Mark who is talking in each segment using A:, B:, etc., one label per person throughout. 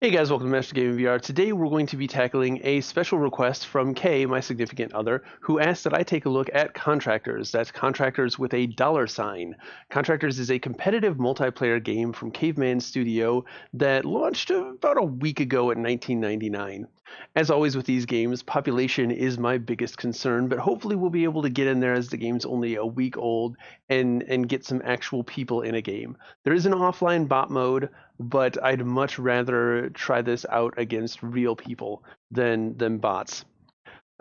A: Hey guys, welcome to Master Gaming VR. Today we're going to be tackling a special request from Kay, my significant other, who asked that I take a look at Contractors. That's Contractors with a $sign. Contractors is a competitive multiplayer game from Caveman Studio that launched about a week ago in 1999. As always with these games, population is my biggest concern, but hopefully we'll be able to get in there as the game's only a week old and get some actual people in a game. There is an offline bot mode, but I'd much rather try this out against real people than bots.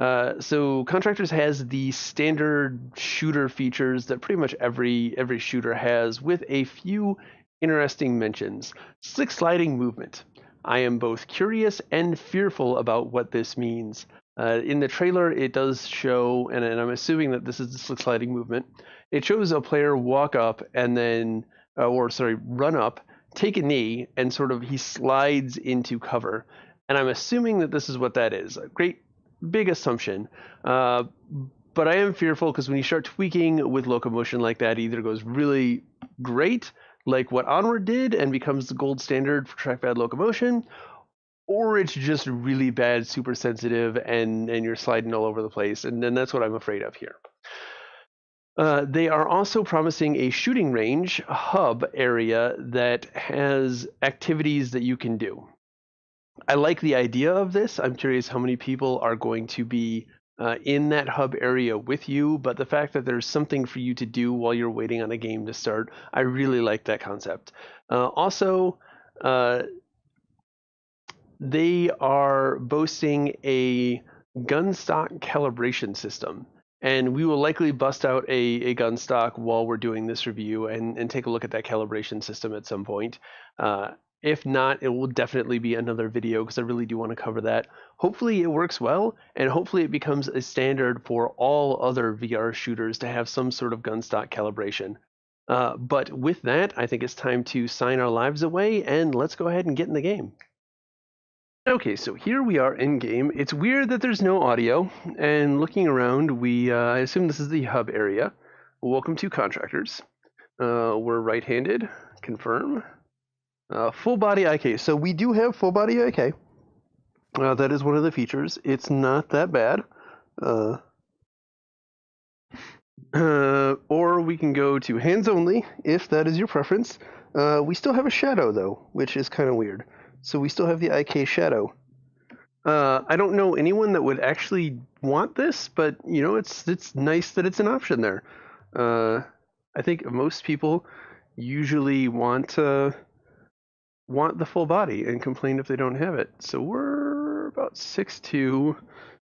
A: So Contractors has the standard shooter features that pretty much every shooter has, with a few interesting mentions. Slick sliding movement. I am both curious and fearful about what this means. In the trailer, it does show, and I'm assuming that this is the slick sliding movement. It shows a player walk up and then, run up, take a knee, and sort of he slides into cover. And I'm assuming that this is what that is. A great big assumption. But I am fearful because when you start tweaking with locomotion like that, it either goes really great, like what Onward did, and becomes the gold standard for trackpad locomotion, or it's just really bad, super sensitive, and you're sliding all over the place. And then that's what I'm afraid of here. They are also promising a shooting range hub area that has activities that you can do. I like the idea of this. I'm curious how many people are going to be in that hub area with you, but the fact that there's something for you to do while you're waiting on a game to start, I really like that concept. Also, they are boasting a gun stock calibration system, and we will likely bust out a gun stock while we're doing this review and take a look at that calibration system at some point. If not, it will definitely be another video because I really do want to cover that. Hopefully it works well, and hopefully it becomes a standard for all other VR shooters to have some sort of gun stock calibration. But with that, I think it's time to sign our lives away, and let's go ahead and get in the game. Okay, so here we are in game. It's weird that there's no audio, and looking around, I assume this is the hub area. Welcome to Contractors. We're right-handed. Confirm. Full body IK. So we do have full body IK. That is one of the features. It's not that bad. Or we can go to hands only if that is your preference. We still have a shadow though, which is kind of weird. So we still have the IK shadow. I don't know anyone that would actually want this, but you know, it's nice that it's an option there. I think most people usually want the full body and complain if they don't have it. So we're about 6'2".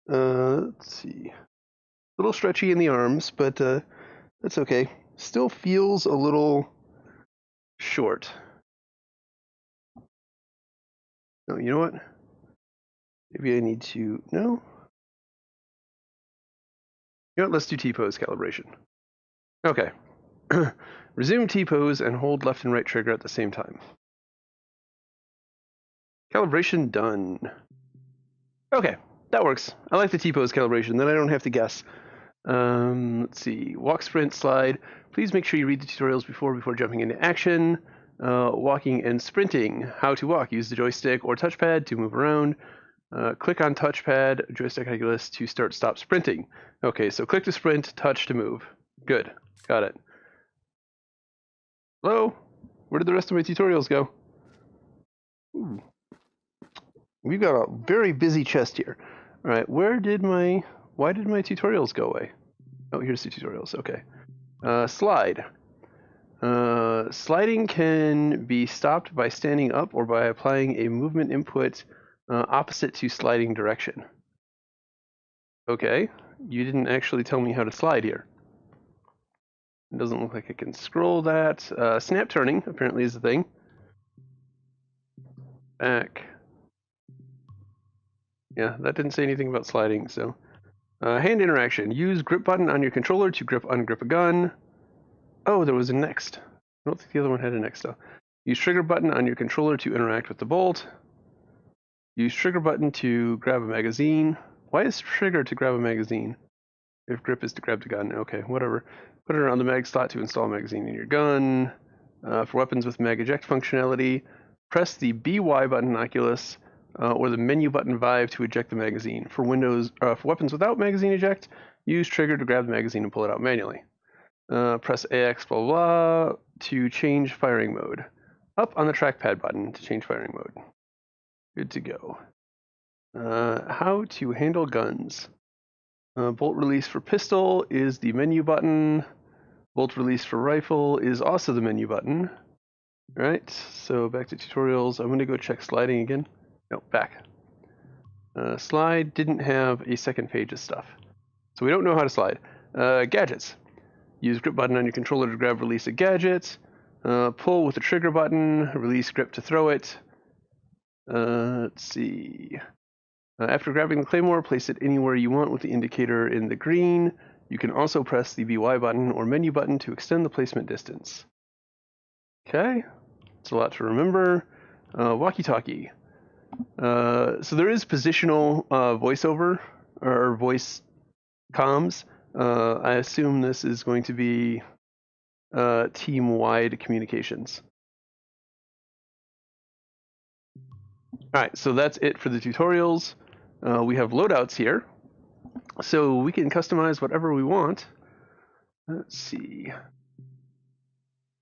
A: Let's see. A little stretchy in the arms, but that's okay. Still feels a little short. No, you know what? Maybe I need to... No? You know what? Let's do T-pose calibration. Okay. Resume T-pose and hold left and right trigger at the same time. Calibration done. Okay, that works. I like the T-pose calibration, then I don't have to guess. Let's see. Walk, sprint, slide. Please make sure you read the tutorials before jumping into action. Walking and sprinting. How to walk. Use the joystick or touchpad to move around. Click on touchpad, joystick Oculus to stop sprinting. Okay, so click to sprint, touch to move. Good, got it. Hello? Where did the rest of my tutorials go? Ooh. We've got a very busy chest here. All right, why did my tutorials go away? Oh, here's the tutorials, okay. Slide. Sliding can be stopped by standing up or by applying a movement input opposite to sliding direction. Okay, you didn't actually tell me how to slide here. It doesn't look like I can scroll that. Snap turning apparently is the thing. Back. Yeah, that didn't say anything about sliding, so. Hand interaction. Use grip button on your controller to ungrip a gun. Oh, there was a next. I don't think the other one had a next though. Use trigger button on your controller to interact with the bolt. Use trigger button to grab a magazine. Why is trigger to grab a magazine? If grip is to grab the gun. Okay, whatever. Put it on the mag slot to install a magazine in your gun. For weapons with mag eject functionality, Press the BY button on Oculus or the menu button Vive to eject the magazine. For weapons without magazine eject, use trigger to grab the magazine and pull it out manually. Press AX blah blah to change firing mode. Up on the trackpad button to change firing mode. Good to go. How to handle guns. Bolt release for pistol is the menu button. Bolt release for rifle is also the menu button. Right, so back to tutorials. I'm going to go check sliding again. No, back. Slide didn't have a second page of stuff. So we don't know how to slide. Gadgets. Use grip button on your controller to grab release a gadget. Pull with the trigger button. Release grip to throw it. Let's see. After grabbing the claymore, place it anywhere you want with the indicator in the green. You can also press the BY button or menu button to extend the placement distance. Okay, it's a lot to remember. Walkie-talkie. So there is positional voiceover or voice comms. I assume this is going to be team-wide communications. All right, so that's it for the tutorials. We have loadouts here, so we can customize whatever we want. Let's see.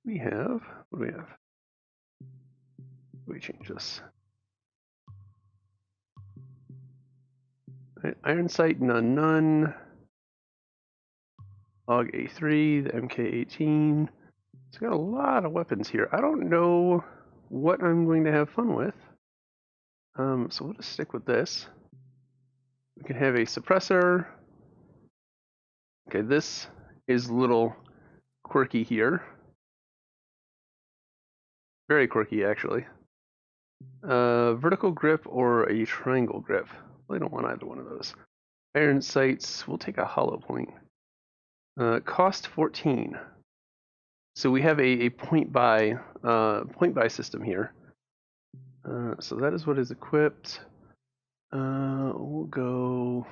A: What do we have? Let me change this. Right, iron sight, none. Log A3, the MK18. It's got a lot of weapons here. I don't know what I'm going to have fun with. So we'll just stick with this. We can have a suppressor. Okay, this is a little quirky here. Very quirky, actually. Vertical grip or a triangle grip. Well, I don't want either one of those. Iron sights, we'll take a hollow point. Cost 14. So we have a point buy system here. So that is what is equipped. We'll go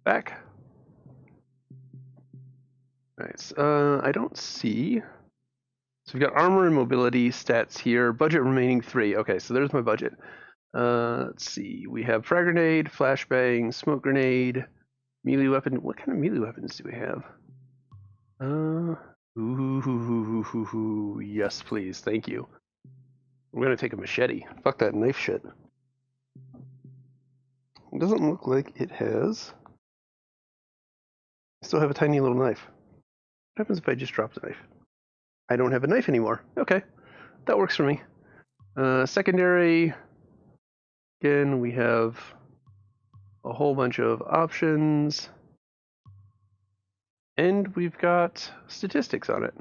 A: back. Nice. I don't see. So we've got armor and mobility stats here. Budget remaining 3. Okay, so there's my budget. Let's see. We have frag grenade, flashbang, smoke grenade, melee weapon. What kind of melee weapons do we have? Yes, please. Thank you. We're gonna take a machete. Fuck that knife shit. It doesn't look like it has. I still have a tiny little knife. What happens if I just drop the knife? I don't have a knife anymore. Okay, that works for me. Secondary. Again, we have a whole bunch of options. And we've got statistics on it.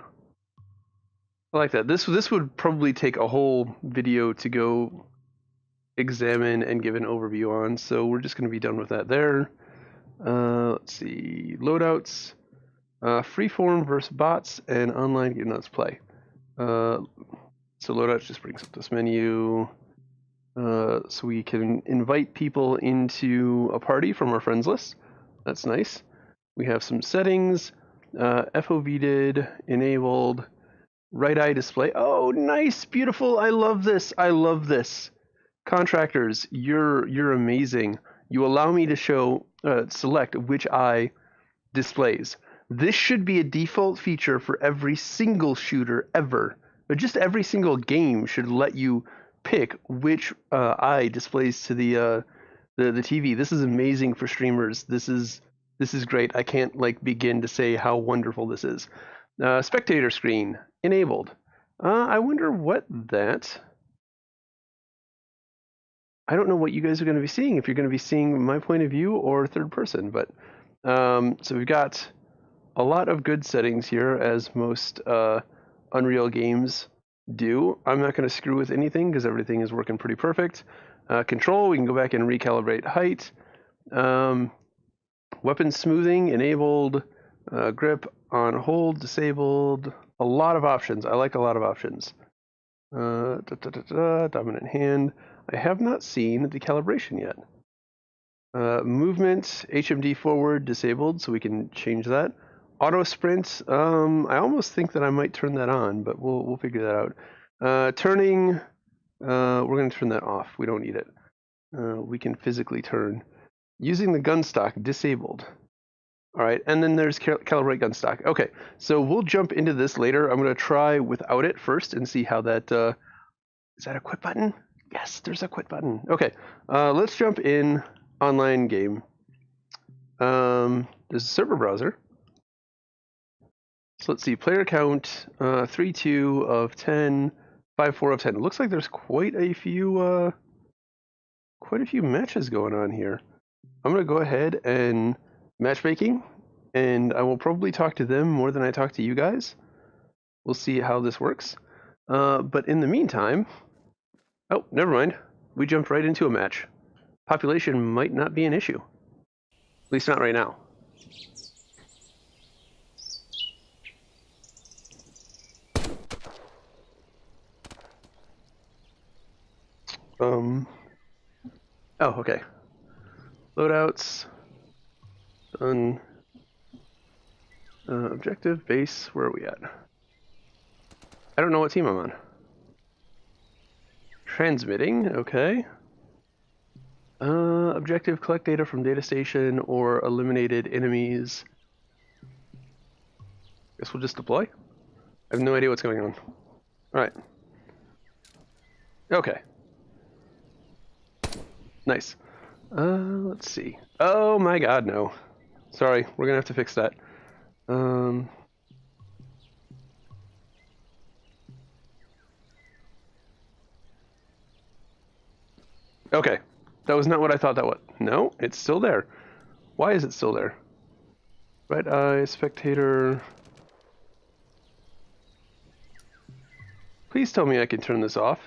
A: I like that. This would probably take a whole video to go examine and give an overview on, so we're just going to be done with that there. Let's see. Loadouts. Freeform versus bots and online game notes play. So Loadout just brings up this menu. So we can invite people into a party from our friends list. That's nice. We have some settings. FOV did enabled. Right eye display. Oh, nice, beautiful. I love this. I love this. Contractors, you're amazing. You allow me to select which eye displays. This should be a default feature for every single shooter ever. But just every single game should let you pick which eye displays to the TV. This is amazing for streamers. This is great. I can't begin to say how wonderful this is. Spectator screen enabled. I wonder what that. I don't know what you guys are going to be seeing, if you're going to be seeing my point of view or third person, but so we've got a lot of good settings here, as most Unreal games do. I'm not going to screw with anything because everything is working pretty perfect. Control, we can go back and recalibrate height. Weapon smoothing enabled. Grip on hold disabled. A lot of options. I like a lot of options. Dominant hand. I have not seen the calibration yet. Movement, HMD forward disabled, so we can change that. Auto sprint, I almost think that I might turn that on, but we'll figure that out. Turning, We're going to turn that off. We don't need it. We can physically turn. Using the gun stock disabled. All right, and then there's calibrate gun stock. Okay, so we'll jump into this later. I'm going to try without it first and see how that... is that a quit button? Yes, there's a quit button. Okay, let's jump in online game. There's a server browser. So let's see, player count 3-2 of 10, 5-4 of 10. It looks like there's quite a few matches going on here. I'm going to go ahead and matchmaking, and I will probably talk to them more than I talk to you guys. We'll see how this works. But in the meantime, oh, never mind. We jumped right into a match. Population might not be an issue. At least not right now. Oh, okay. Loadouts. Done. Objective, base, where are we at? I don't know what team I'm on. Transmitting, okay. Objective, collect data from data station or eliminated enemies. Guess we'll just deploy. I have no idea what's going on. Alright. Okay. Nice. Let's see. Oh my god, no. Sorry, we're gonna have to fix that. Okay. That was not what I thought that was. No, it's still there. Why is it still there? Right eye, spectator. Please tell me I can turn this off.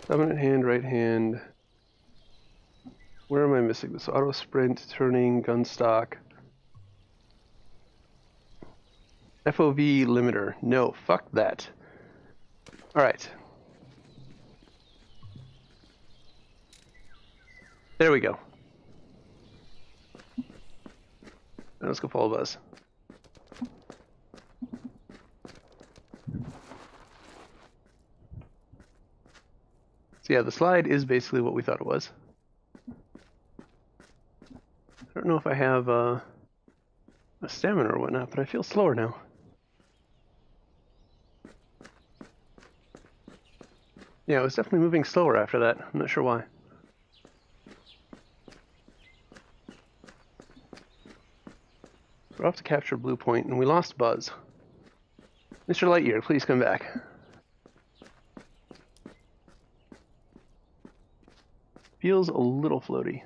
A: Dominant hand, right hand. Where am I missing this? Auto sprint, turning, gun stock. FOV limiter. No, fuck that. Alright. There we go. Now let's go follow Buzz. So yeah, the slide is basically what we thought it was. I don't know if I have a stamina or whatnot, but I feel slower now. Yeah, it was definitely moving slower after that. I'm not sure why. We're off to capture Blue Point, and we lost Buzz. Mr. Lightyear, please come back. Feels a little floaty.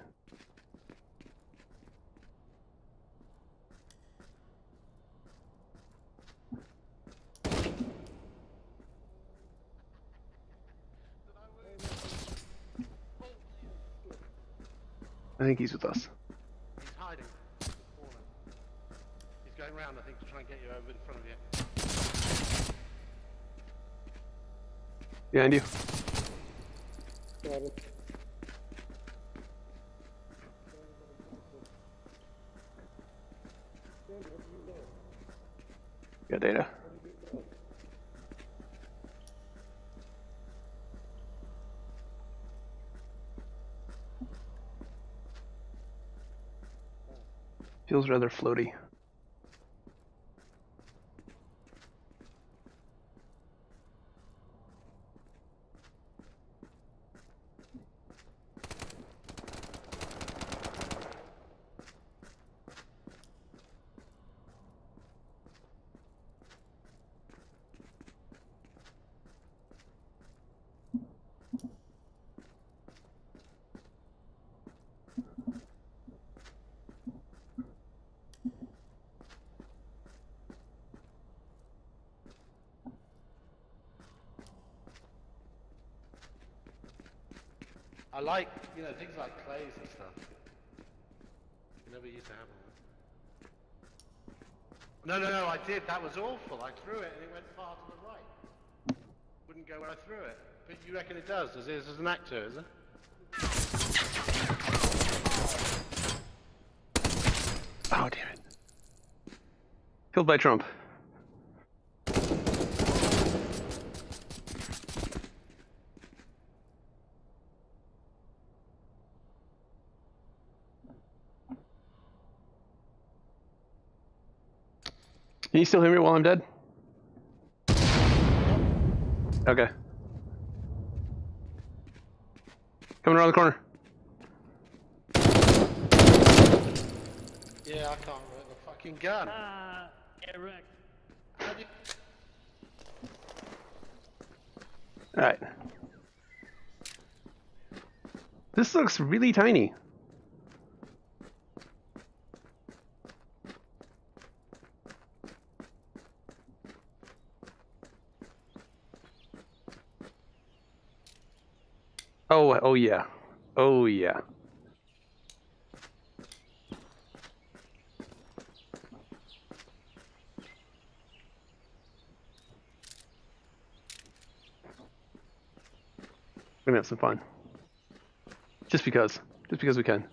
A: I think he's with us.
B: He's hiding in the corner. He's going round, I think, to try and get you over in front of you.
A: Behind you.
C: Got it.
A: Got data. Feels rather floaty.
B: I like, you know, things like clays and stuff. You never used to have them. No, I did. That was awful. I threw it and it went far to the right. Wouldn't go where I threw it. But you reckon it does? Does it? There's an actor, is it?
A: Oh, damn it. Killed by Trump. Can you still hear me while I'm dead? Okay. Coming around the corner.
B: Yeah, I can't work the fucking gun.
D: Eric.
B: How do you...
A: Alright. This looks really tiny. Oh yeah. Oh yeah. We're gonna have some fun. Just because we can.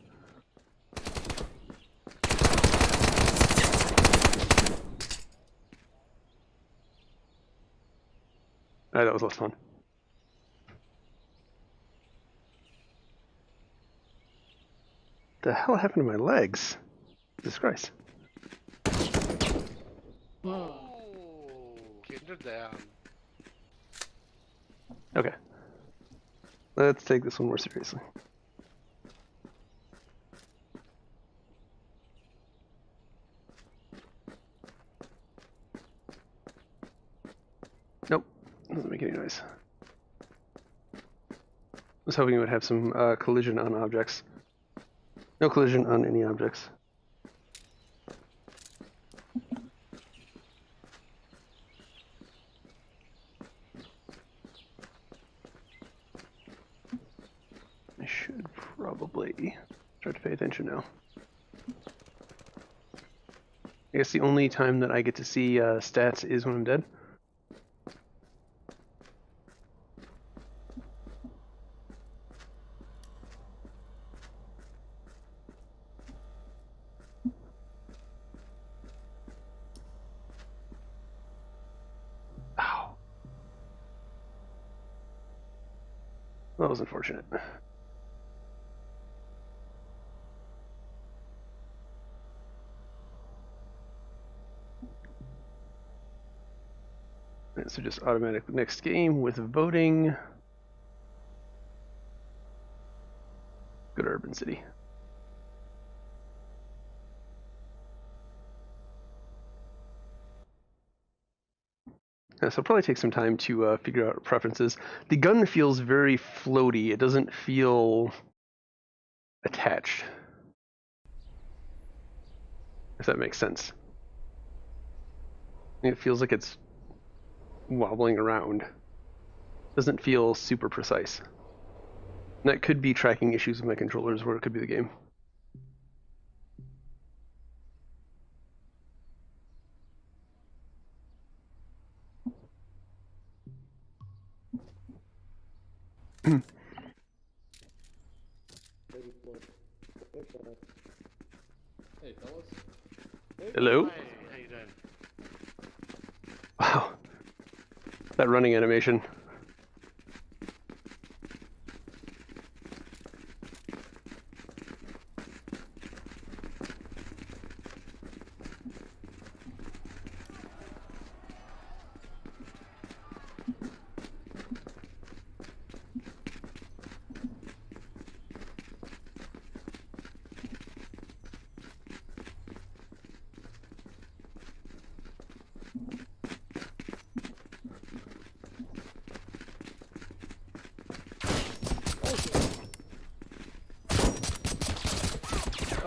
A: Alright, that was less fun. The hell happened to my legs? Jesus Christ.
B: Oh, Kinder down.
A: Okay. Let's take this one more seriously. Nope. Doesn't make any noise. I was hoping it would have some collision on objects. No collision on any objects. I should probably try to pay attention now. I guess the only time that I get to see stats is when I'm dead. Ow. That was unfortunate. So just automatic next game with voting. Go to Urban City. So it'll probably take some time to figure out preferences. The gun feels very floaty. It doesn't feel attached. If that makes sense. It feels like it's wobbling around. Doesn't feel super precise. And that could be tracking issues with my controllers, or it could be the game.
E: Hey, fellas.
A: Hello?
B: Hey, how you doing?
A: Wow. That running animation.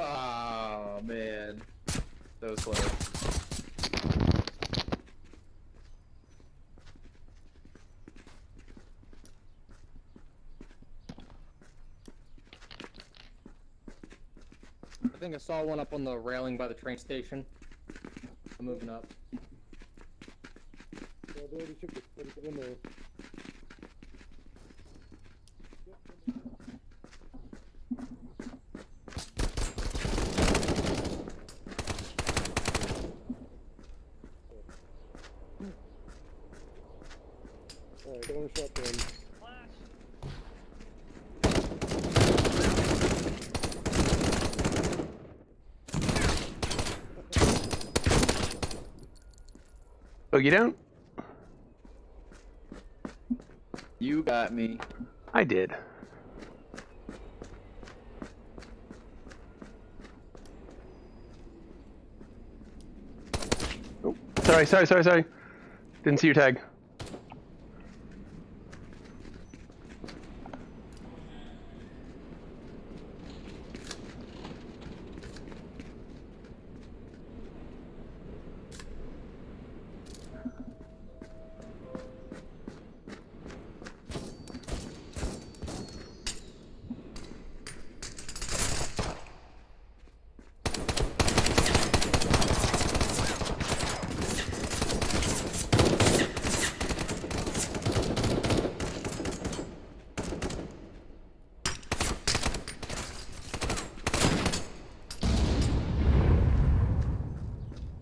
E: Oh man, that was close. I think I saw one up on the railing by the train station. I'm moving up.
C: Yeah, they already shipped it. It's in there. Alright, get on the shotgun.
A: you down?
D: You got me.
A: I did. Oh, sorry. Didn't see your tag.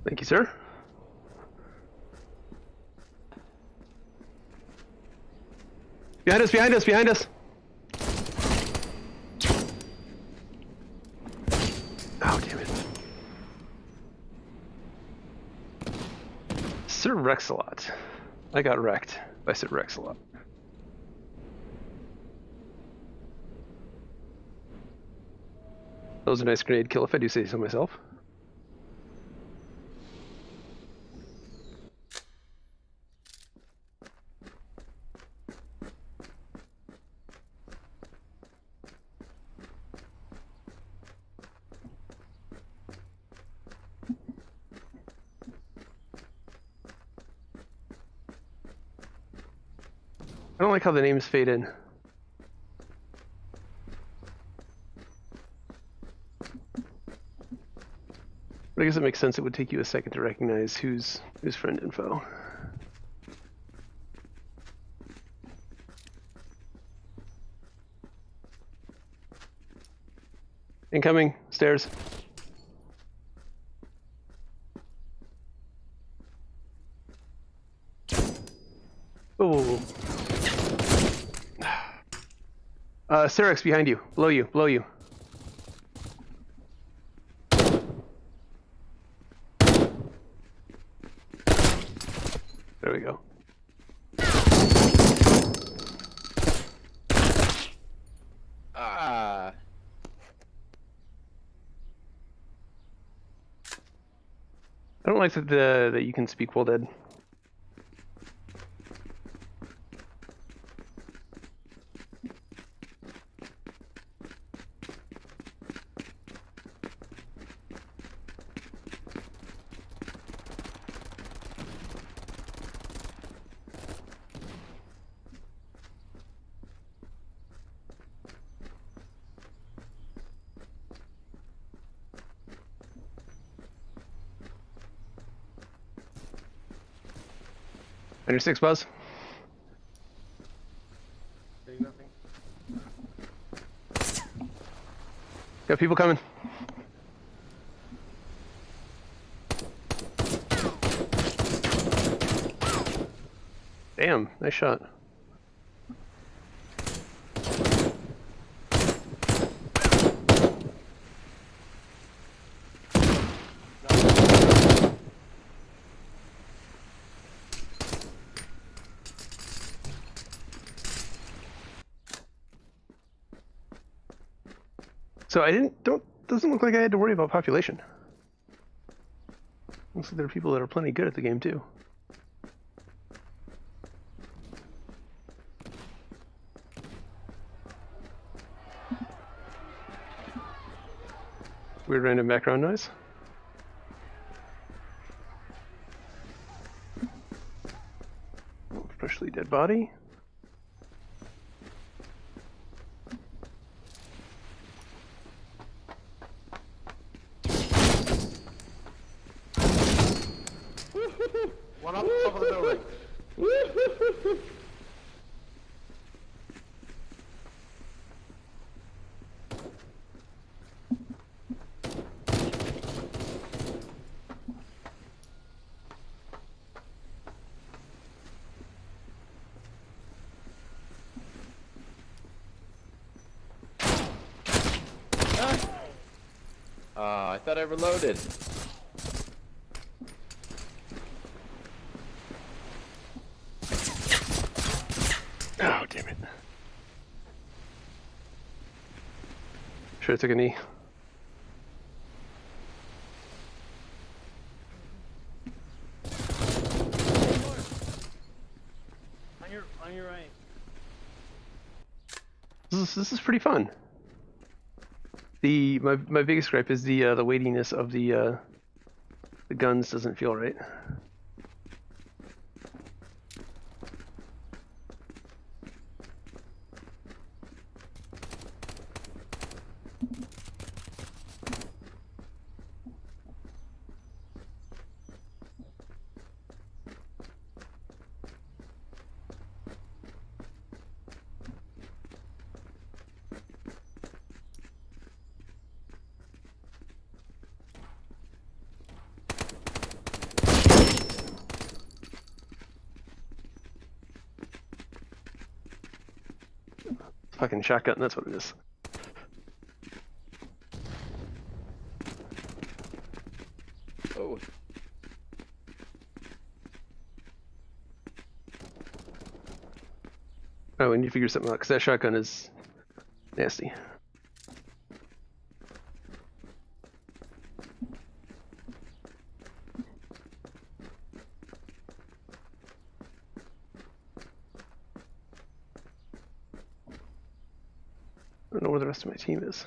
A: Thank you, sir. Behind us! Oh, damn it. Sir Rex-a-lot. I got wrecked by Sir Rex-a-lot. That was a nice grenade kill if I do say so myself. I don't like how the names fade in. But I guess it makes sense. It would take you a second to recognize who's friend info. Incoming, stairs. Oh. Syrex behind you. Below you. There we go.
D: Ah.
A: I don't like that you can speak while dead. Under 6, Buzz.
B: Doing nothing.
A: Got people coming. Damn, nice shot. So doesn't look like I had to worry about population. Looks like there are people that are plenty good at the game too. Weird random background noise. Freshly dead body.
B: One up top of the building.
D: I thought I reloaded.
A: damn it. Should have took a knee.
F: On your right.
A: This is pretty fun. My biggest gripe is the weightiness of the guns doesn't feel right. Fucking shotgun, that's what it is.
D: Oh.
A: Oh, we need to figure something out, because that shotgun is nasty. I don't know where the rest of my team is.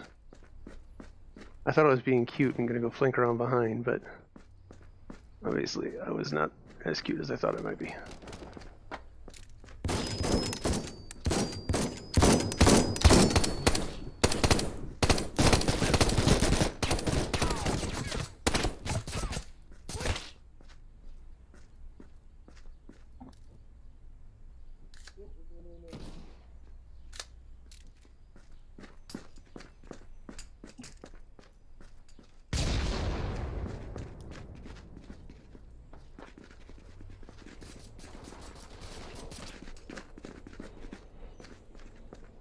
A: I thought I was being cute and gonna go flank around behind, but obviously I was not as cute as I thought I might be.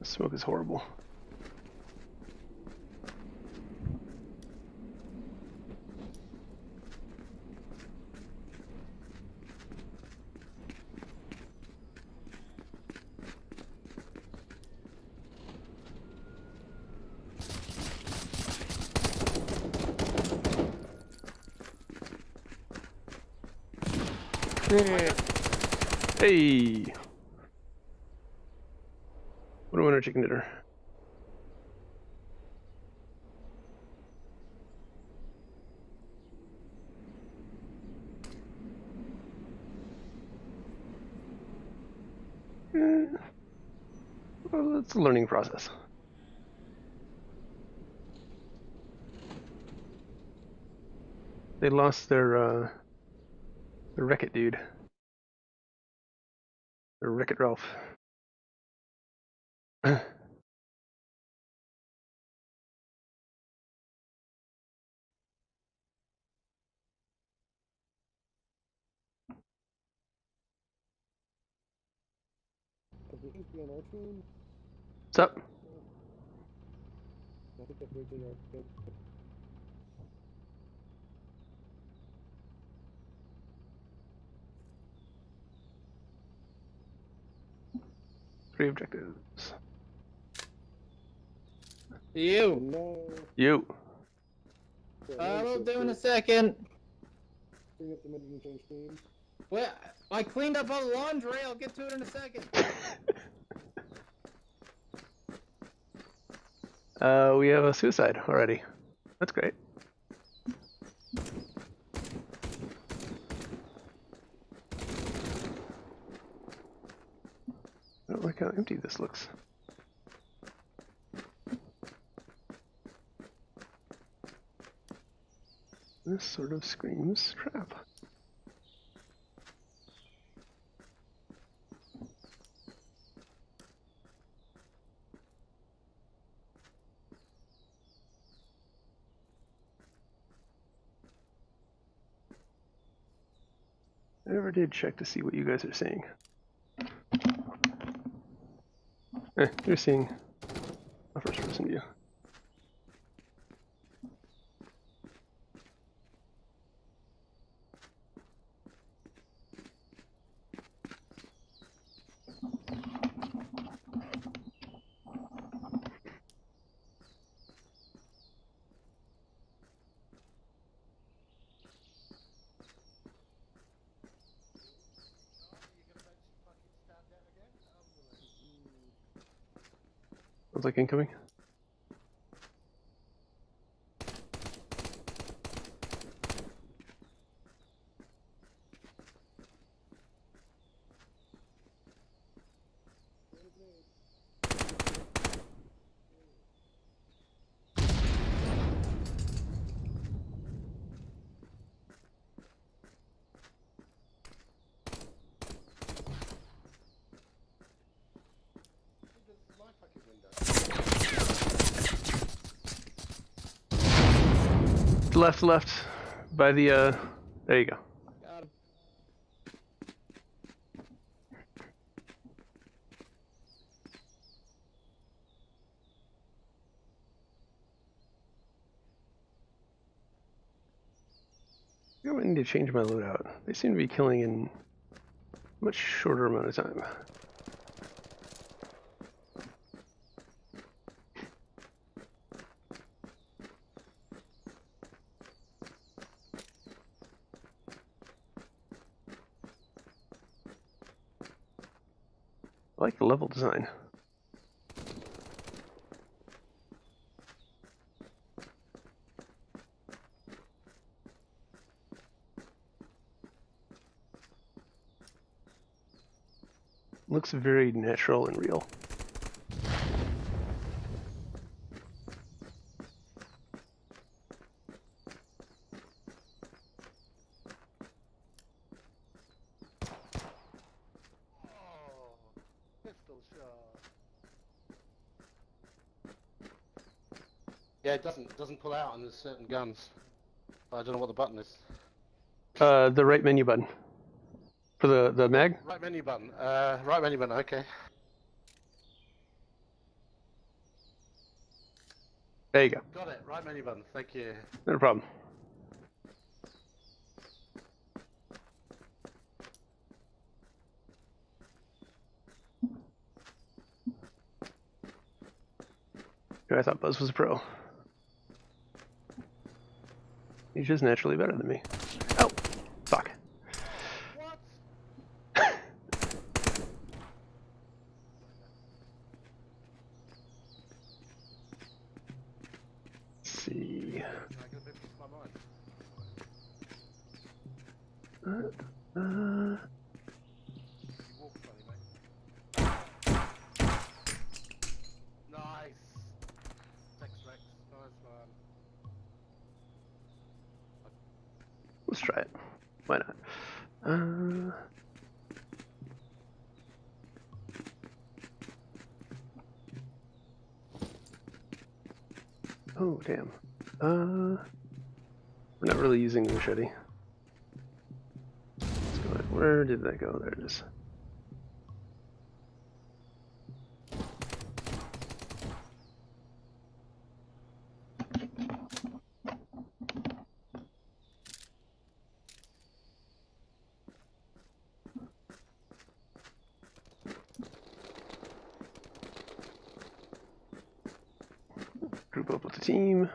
A: The smoke is horrible. Hey! What a winner, chicken dinner. Well, it's a learning process. They lost their Wreck-It dude. Their Wreck-It Ralph.
C: Could this be on our team?
A: What's up?
C: I think that's raising our team.
A: 3 objectives.
E: You.
C: No.
A: You.
E: I'll do in a second.
C: Bring up the mid and change teams.
E: Well, I cleaned up all the laundry. I'll get to it in a second.
A: We have a suicide already. That's great. I don't like how empty this looks. This sort of screams trap. I never did check to see what you guys are seeing. You're seeing a first person view. Sounds like incoming. Left, by the, there you go.
E: Got him.
A: I think I need to change my loadout. They seem to be killing in a much shorter amount of time. I like the level design. Looks very natural and real.
B: Pistol shot. Yeah, it doesn't pull out on certain guns. But I don't know what the button is.
A: The right menu button. For the mag?
B: Right menu button. Right menu button, okay.
A: There you go.
B: Got it, right menu button, thank you.
A: No problem. I thought Buzz was a pro. He's just naturally better than me. Oh, fuck.
B: What?
A: Let's see.
B: I got a bit of my mind.
A: Uh,
B: You walk funny, mate. Nice. Tex Rex, nice man.
A: let's try it. Why not? Oh, damn. We're not really using the machete. Let's go ahead. Where did that go? There it is. Group up with the team.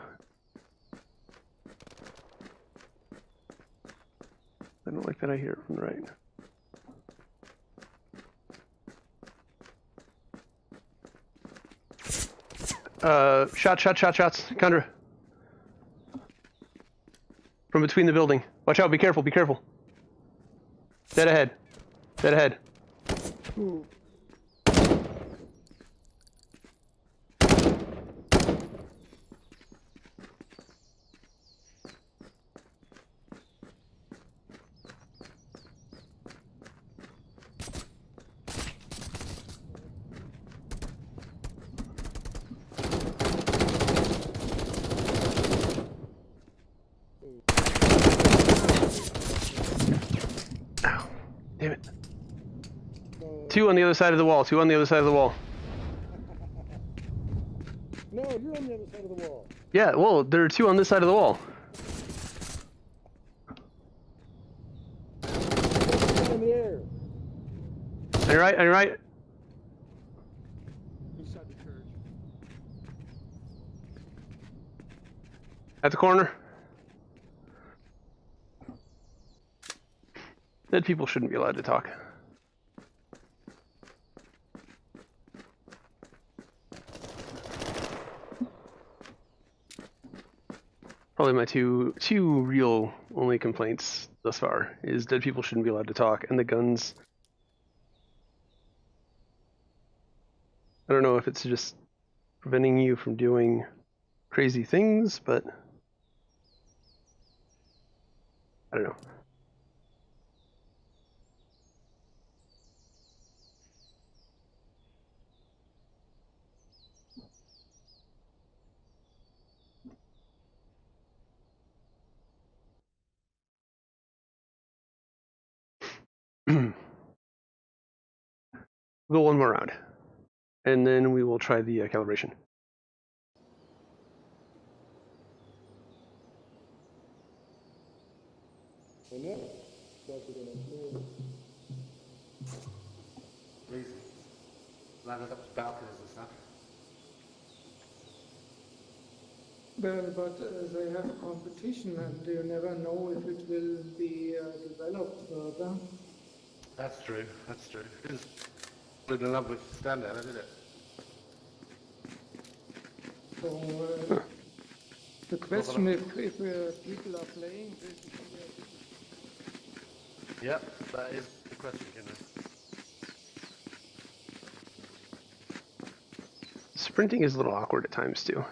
A: I don't like that I hear it from the right. Shots. Condra. From between the building. Watch out, be careful. Dead ahead.
C: Ooh.
A: Ow. Damn it.
C: No,
A: Two on the other side of the wall.
C: no, you're on the other side of the wall.
A: Yeah, well, there are two on this side of the wall.
C: Down in the air.
A: On your right.
C: Inside the church.
A: At the corner. Dead people shouldn't be allowed to talk. Probably my two real only complaints thus far is dead people shouldn't be allowed to talk, and the guns. I don't know if it's just preventing you from doing crazy things, but I don't know. We'll go one more round, and then we will try the calibration.
C: And then, that's what I'm saying.
B: Easy. Landed up to balconies and stuff.
G: Well, but they have competition and you never know if it will be developed further.
B: That's true. That's true. It is good enough with standard, did it?
G: So the question if people are playing this.
B: Yep, that is the question, Kenny.
A: Sprinting is a little awkward at times too.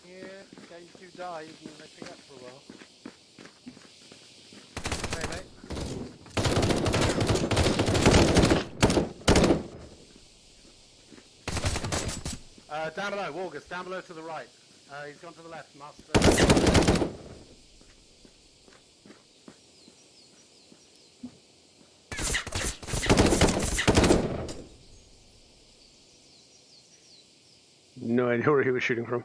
F: Yeah, in case you die, you can let it up for a while. Okay, mate.
B: Down below, Wargus, down below to the right. He's gone to the left, Master.
A: No idea where he was shooting from.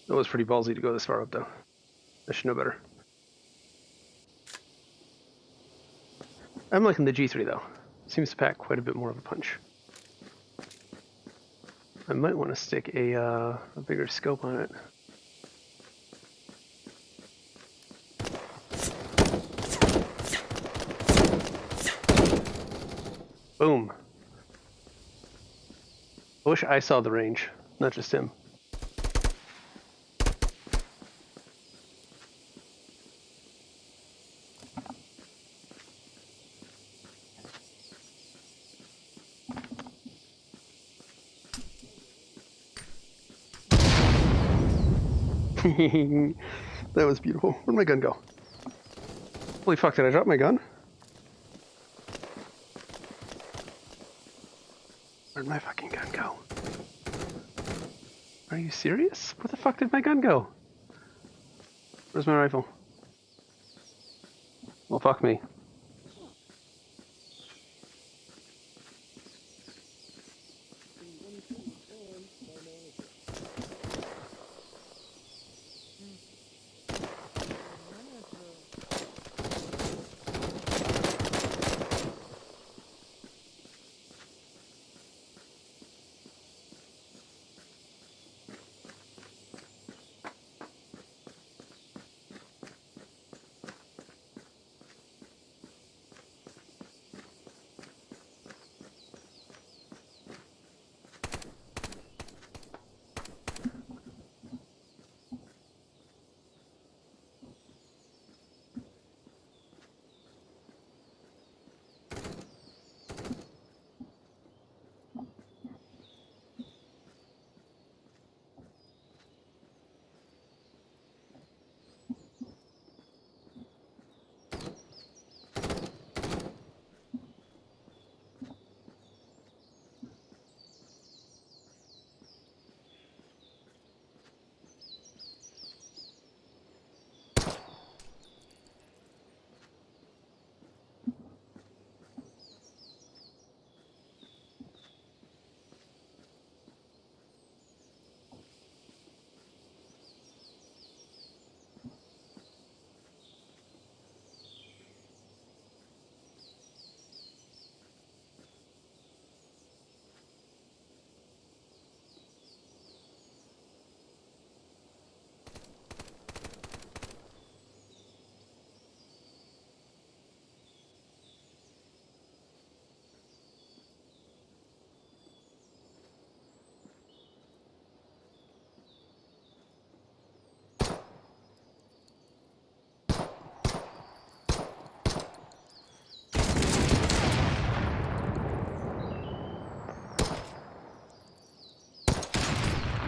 A: That was pretty ballsy to go this far up, though. I should know better. I'm liking the G3, though. Seems to pack quite a bit more of a punch. I might want to stick a bigger scope on it. Boom. I wish I saw the range, not just him. That was beautiful. Where'd my gun go? Holy fuck, did I drop my gun? Where'd my fucking gun go? Are you serious? Where the fuck did my gun go? Where's my rifle? Well, fuck me.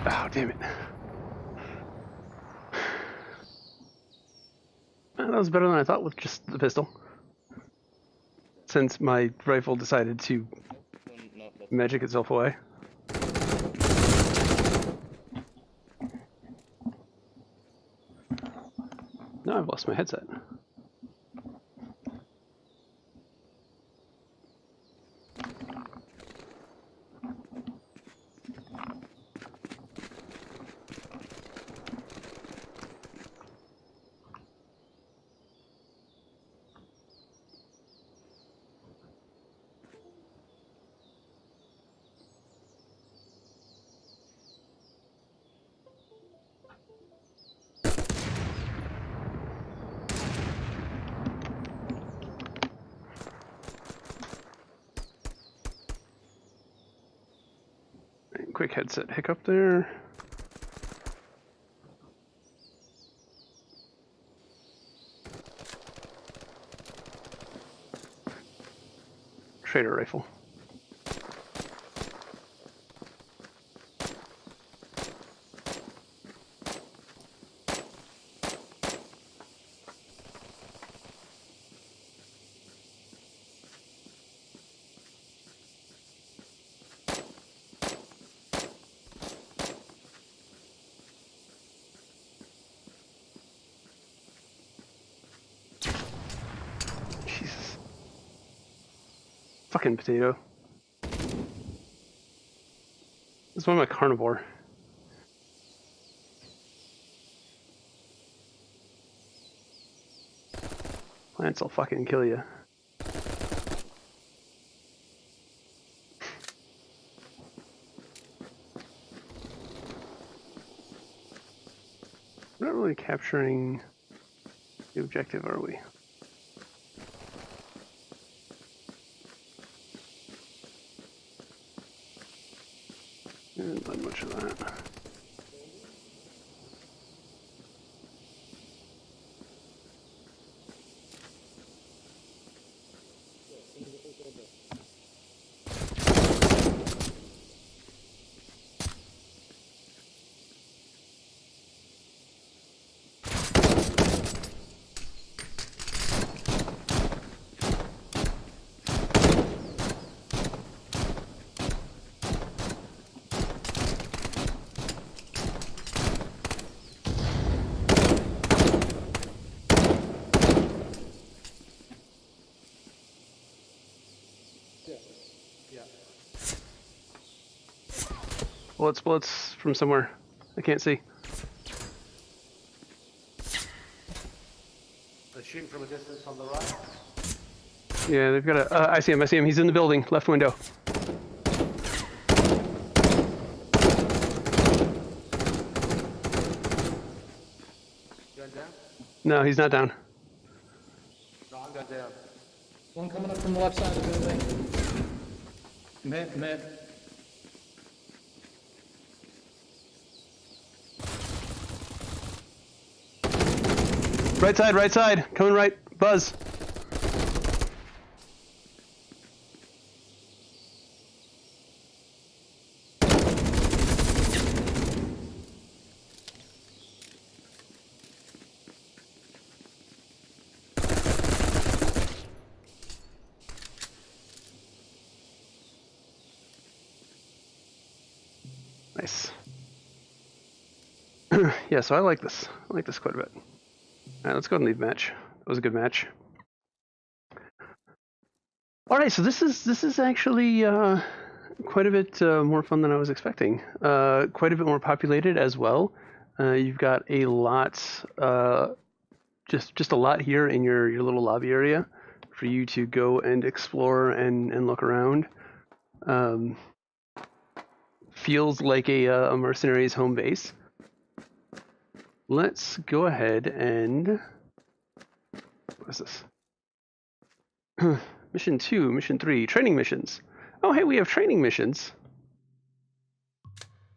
A: Oh, damn it. That was better than I thought with just the pistol. Since my rifle decided to
D: No, that's
A: magic itself away. Now I've lost my headset. Quick headset hiccup there. Trader rifle. Jesus. Fucking potato. This is one of my carnivore. Plants will fucking kill you. We're not really capturing the objective, are we? Not much of that. Bullets from somewhere. I can't see.
B: They're shooting from a distance on the right.
A: Yeah, they've got a... I see him. He's in the building. Left window.
B: Going down?
A: No, he's not down.
B: No, I'm going down.
E: One coming up from the left side of the building. Mid.
A: Right side. Coming right. Buzz. Nice. Yeah, so I like this. I like this quite a bit. Alright, let's go ahead and leave match. That was a good match. Alright, so this is actually quite a bit more fun than I was expecting. Quite a bit more populated as well. You've got a lot, just a lot here in your little lobby area for you to go and explore and look around. Feels like a mercenary's home base. Let's go ahead and... What is this? Mission 2, Mission 3, training missions. Oh, hey, we have training missions.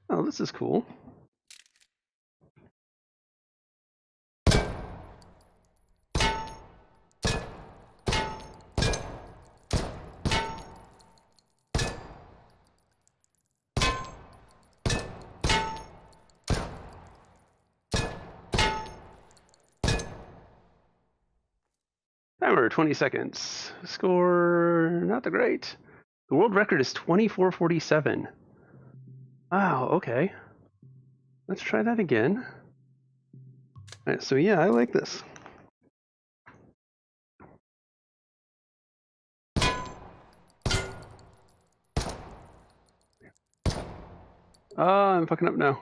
A: Oh, this is cool. Timer, 20 seconds. Score, not that great. The world record is 24:47. Wow, okay. Let's try that again. All right, so yeah, I like this. I'm fucking up now.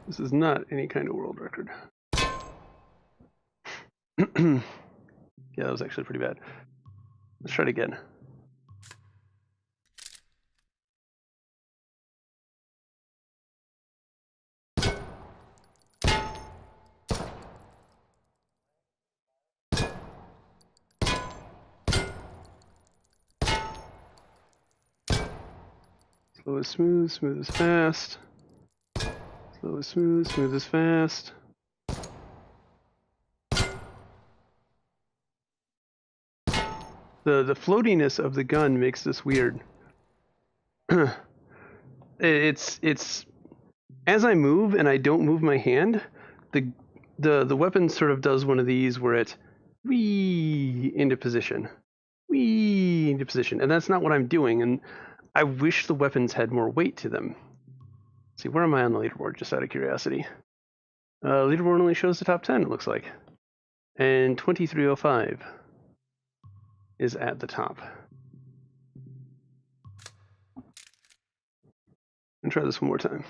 A: This is not any kind of world record. Yeah, that was actually pretty bad. Let's try it again. Slow is smooth, smooth is fast. Slow is smooth, smooth is fast. The floatiness of the gun makes this weird. it's as I move and I don't move my hand, the weapon sort of does one of these where it wee into position. Wee into position. And that's not what I'm doing, and I wish the weapons had more weight to them. Let's see, where am I on the leaderboard, just out of curiosity? Leaderboard only shows the top 10, it looks like. And 2305 is at the top. And try this one more time.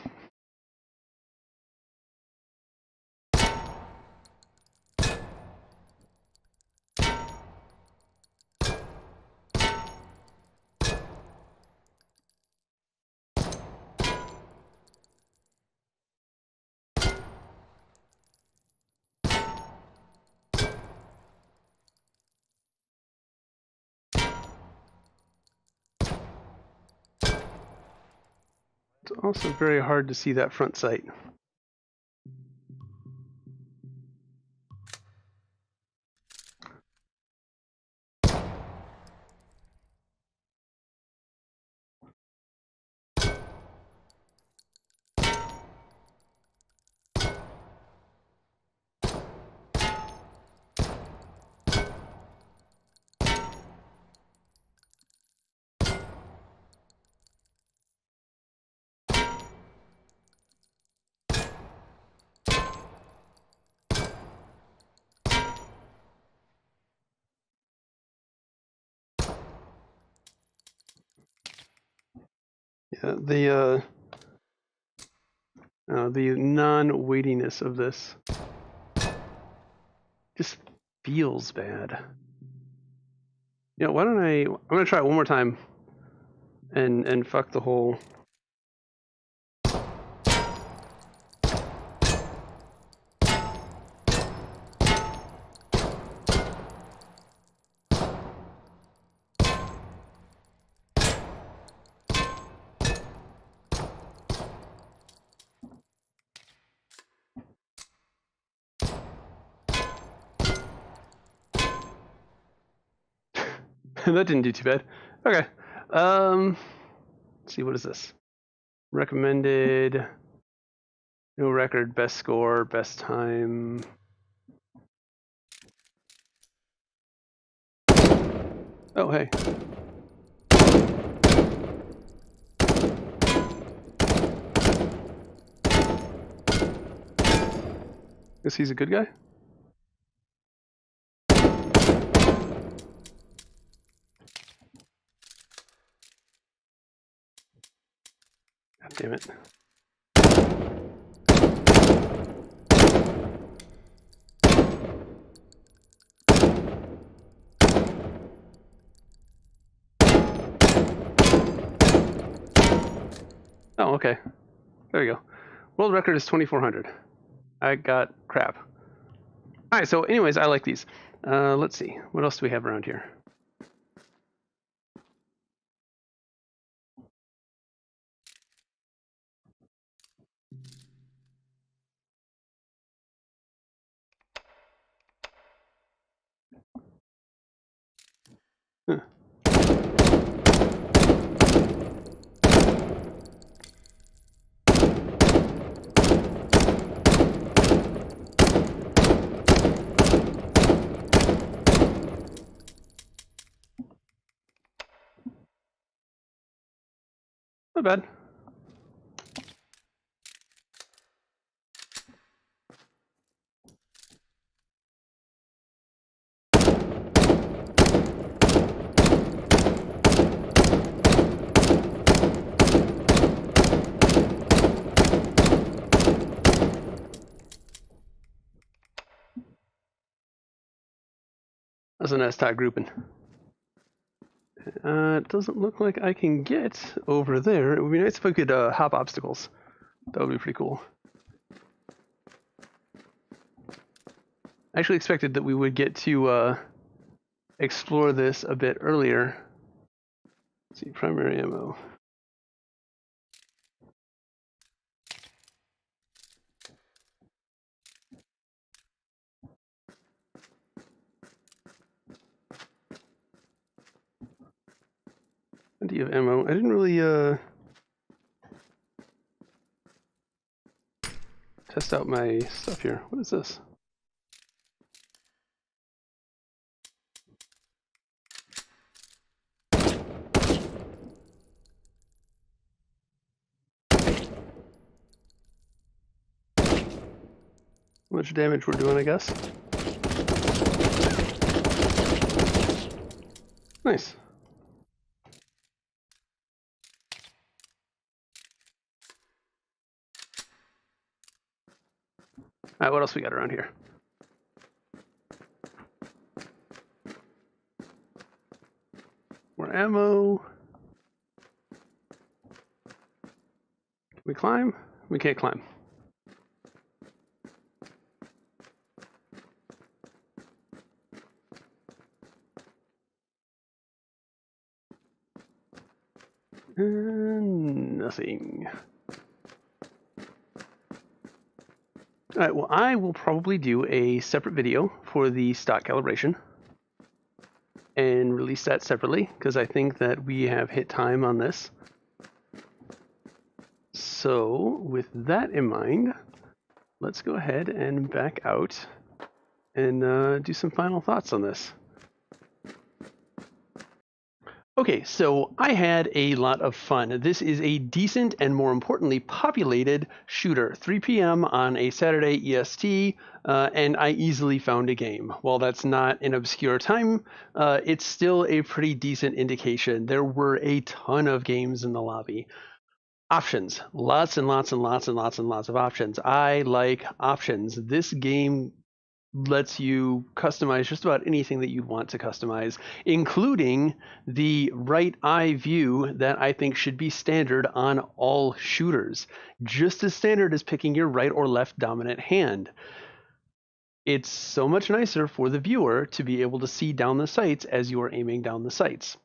A: It's also very hard to see that front sight. Yeah, the non-weightiness of this just feels bad. Yeah, why don't I'm gonna try it one more time and fuck the whole. That didn't do too bad. Okay. Let's see, what is this? Recommended, no record, best score, best time. Oh, hey. Guess he's a good guy? God damn it. Oh, okay. There you go. World record is 2400. I got crap. Alright, so anyways, I like these. Let's see. What else do we have around here? Huh. Not bad. That's a nice tight grouping. It doesn't look like I can get over there. It would be nice if I could hop obstacles. That would be pretty cool. I actually expected that we would get to explore this a bit earlier. Let's see, primary ammo. Plenty of ammo. I didn't really test out my stuff here. What is this? How much damage we're doing, I guess. Nice. Alright, what else we got around here? More ammo. Can we climb? We can't climb. Nothing. Alright, well, I will probably do a separate video for the stock calibration and release that separately because I think that we have hit time on this. So, with that in mind, let's go ahead and back out and do some final thoughts on this. Okay, so I had a lot of fun. This is a decent and, more importantly, populated shooter. 3 p.m. on a Saturday EST, and I easily found a game. While that's not an obscure time, it's still a pretty decent indication. There were a ton of games in the lobby. Options. Lots and lots and lots and lots and lots of options. I like options. This game lets you customize just about anything that you want to customize, including the right eye view that I think should be standard on all shooters. Just as standard as picking your right or left dominant hand. It's so much nicer for the viewer to be able to see down the sights as you are aiming down the sights.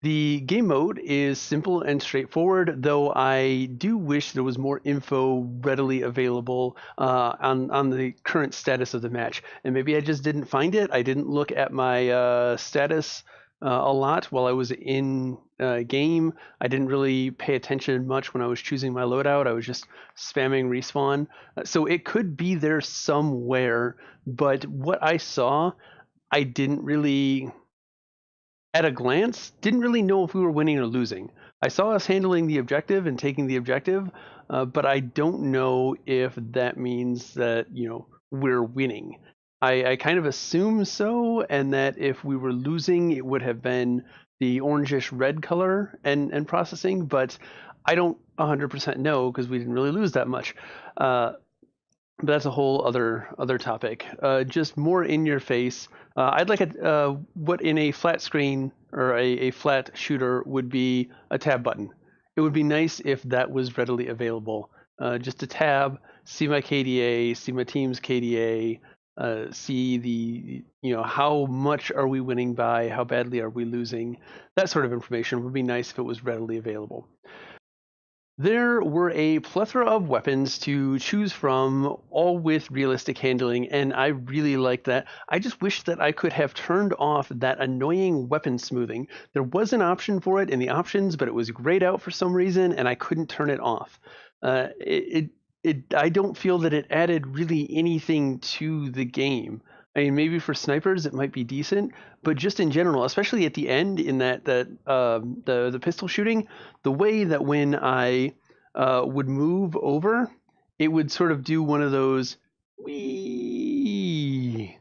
A: The game mode is simple and straightforward, though I do wish there was more info readily available on the current status of the match. And maybe I just didn't find it. I didn't look at my status a lot while I was in game. I didn't really pay attention much when I was choosing my loadout. I was just spamming respawn. So it could be there somewhere, but what I saw, I didn't really... At a glance, didn't really know if we were winning or losing. I saw us handling the objective and taking the objective, but I don't know if that means that, you know, we're winning. I kind of assume so, and that if we were losing, it would have been the orangish red color and processing, but I don't 100% know because we didn't really lose that much. But that's a whole other topic. Just more in your face. I'd like what in a flat screen or a flat shooter would be a tab button. It would be nice if that was readily available. Just a tab, see my KDA, see my team's KDA, see the, you know, how much are we winning by, how badly are we losing. That sort of information would be nice if it was readily available. There were a plethora of weapons to choose from, all with realistic handling, and I really liked that. I just wish that I could have turned off that annoying weapon smoothing. There was an option for it in the options, but it was grayed out for some reason, and I couldn't turn it off. I don't feel that it added really anything to the game. I mean, maybe for snipers it might be decent, but just in general, especially at the end in the pistol shooting, the way that when I would move over, it would sort of do one of those wee.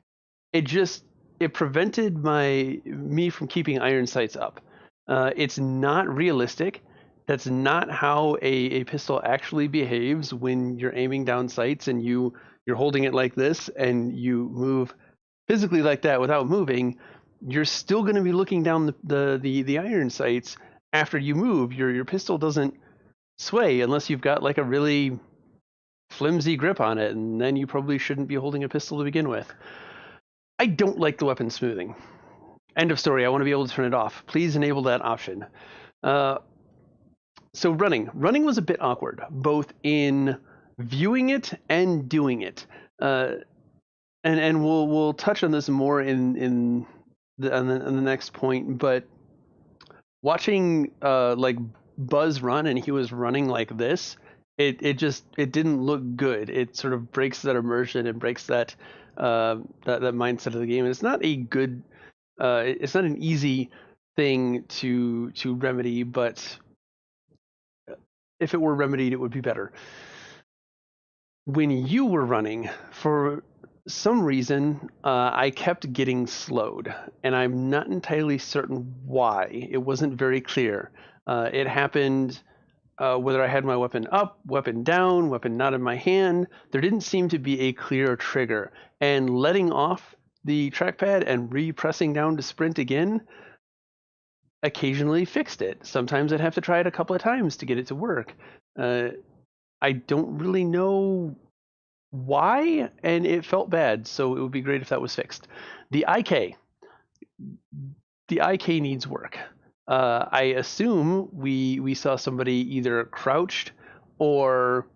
A: It prevented me from keeping iron sights up. It's not realistic. That's not how a pistol actually behaves when you're aiming down sights and you're holding it like this and you move physically like that without moving. You're still going to be looking down the iron sights after you move. Your pistol doesn't sway unless you've got like a really flimsy grip on it, and then you probably shouldn't be holding a pistol to begin with. I don't like the weapon smoothing. End of story. I want to be able to turn it off. Please enable that option. So running was a bit awkward, both in viewing it and doing it. And we'll touch on this more on the next point. But watching like Buzz run, and he was running like this, it didn't look good. It sort of breaks that immersion and breaks that mindset of the game. And it's not a good. It's not an easy thing to remedy, but if it were remedied, it would be better. When you were running, for some reason, I kept getting slowed, and I'm not entirely certain why. It wasn't very clear. It happened whether I had my weapon up, weapon down, weapon not in my hand. There didn't seem to be a clear trigger, and letting off the trackpad and re-pressing down to sprint again occasionally fixed it. Sometimes I'd have to try it a couple of times to get it to work. I don't really know why, and it felt bad, so it would be great if that was fixed. The IK needs work. I assume we saw somebody either crouched or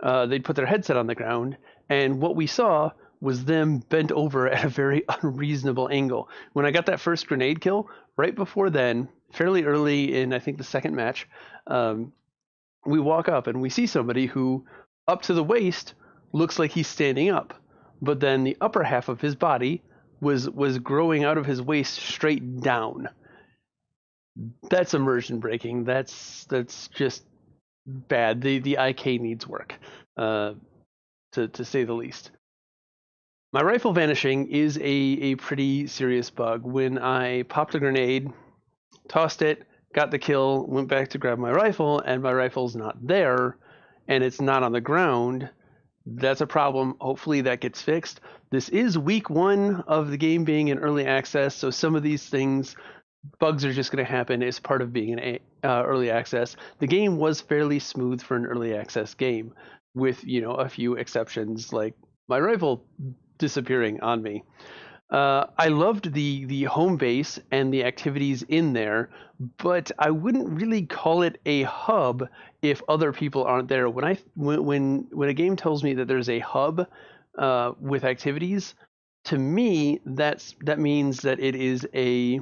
A: they'd put their headset on the ground, and what we saw was them bent over at a very unreasonable angle. When I got that first grenade kill, right before then, fairly early in, I think, the second match, we walk up and we see somebody who, up to the waist, looks like he's standing up, but then the upper half of his body was growing out of his waist straight down. That's immersion breaking. That's just bad. The IK needs work, to say the least. My rifle vanishing is a pretty serious bug. When I popped a grenade, tossed it, got the kill, went back to grab my rifle, and my rifle's not there, and it's not on the ground, that's a problem. Hopefully that gets fixed. This is week 1 of the game being in early access, so some of these things, bugs are just going to happen as part of being in early access. The game was fairly smooth for an early access game, with a few exceptions, like my rifle disappearing on me. I loved the home base and the activities in there, but I wouldn't really call it a hub if other people aren't there. When a game tells me that there's a hub with activities, to me that means that it is a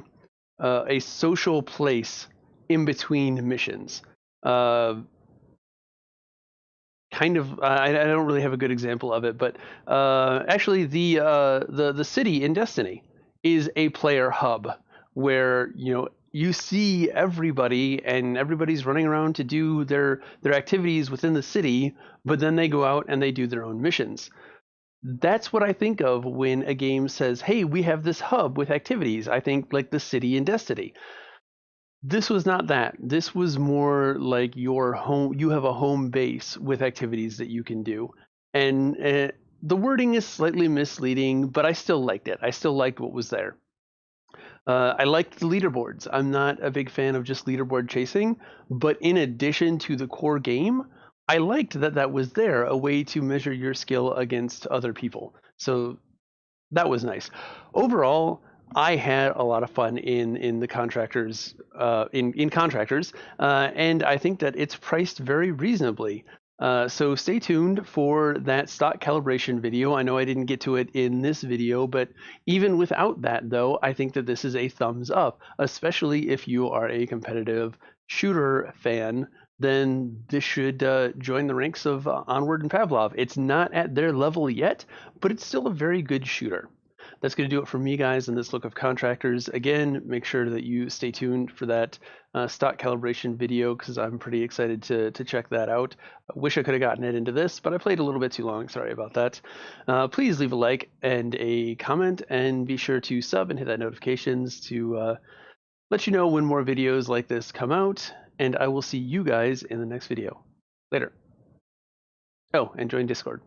A: social place in between missions. I don't really have a good example of it, but actually the city in Destiny is a player hub where you see everybody and everybody's running around to do their activities within the city, but then they go out and they do their own missions. That's what I think of when a game says, hey, we have this hub with activities. I think like the city in Destiny. This was not that. This was more like your home. You have a home base with activities that you can do. And the wording is slightly misleading, but I still liked it. I still liked what was there. I liked the leaderboards. I'm not a big fan of just leaderboard chasing, but in addition to the core game, I liked that was there, a way to measure your skill against other people. So that was nice. Overall, I had a lot of fun in the contractors in contractors, and I think that it's priced very reasonably. So stay tuned for that stock calibration video. I know I didn't get to it in this video, but even without that, though, I think that this is a thumbs up, especially if you are a competitive shooter fan. Then this should join the ranks of Onward and Pavlov. It's not at their level yet, but it's still a very good shooter. That's going to do it for me, guys, in this look of contractors. Again, make sure that you stay tuned for that stock calibration video because I'm pretty excited to check that out. I wish I could have gotten it into this, but I played a little bit too long. Sorry about that. Please leave a like and a comment, and be sure to sub and hit that notifications to let you know when more videos like this come out. And I will see you guys in the next video. Later. Oh, and join Discord.